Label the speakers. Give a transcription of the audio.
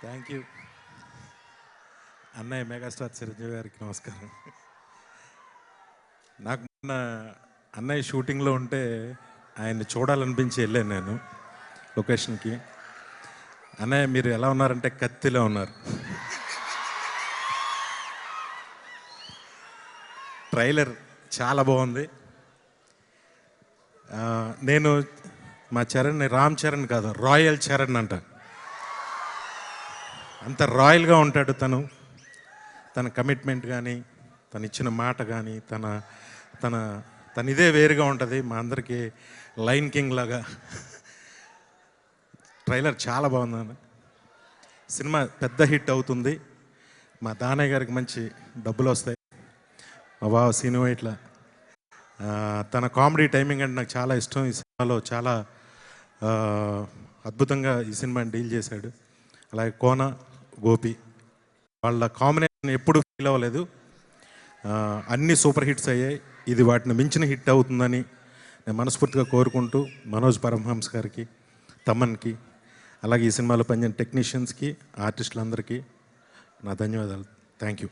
Speaker 1: Thank you అన్నయ్య megastar Chiranjeevi గారికి నమస్కారం. నాకు మొన్న అన్నయ్య షూటింగ్లో ఉంటే ఆయన్ని చూడాలనిపించి వెళ్ళాను నేను లొకేషన్కి. అన్నయ్య మీరు ఎలా ఉన్నారంటే కత్తిలో ఉన్నారు. ట్రైలర్ చాలా బాగుంది. నేను మా చరణ్ని రామ్ చరణ్ కాదు, రాయల్ చరణ్ అంట. అంత రాయల్గా ఉంటాడు తను. తన కమిట్మెంట్ కానీ, తను ఇచ్చిన మాట కానీ, తన తన తన ఇదే వేరుగా ఉంటుంది. మా అందరికీ లైన్ కింగ్ లాగా. ట్రైలర్ చాలా బాగుంది. సినిమా పెద్ద హిట్ అవుతుంది. మా దానయ్య గారికి మంచి డబ్బులు వస్తాయి. మా బావ సీను ఇట్లా తన కామెడీ టైమింగ్ అంటే నాకు చాలా ఇష్టం. ఈ సినిమాలో చాలా అద్భుతంగా ఈ సినిమాని డీల్ చేశాడు. అలాగే కోన గోపి వాళ్ళ కాంబినేషన్ ఎప్పుడు ఫీల్ అవ్వలేదు. అన్నీ సూపర్ హిట్స్ అయ్యాయి. ఇది వాటిని మించిన హిట్ అవుతుందని నేను మనస్ఫూర్తిగా కోరుకుంటూ మనోజ్ పరమహంస్ గారికి, తమన్కి, అలాగే ఈ సినిమాలో పనిచేసిన టెక్నీషియన్స్కి, ఆర్టిస్టులందరికీ నా ధన్యవాదాలు. Thank you.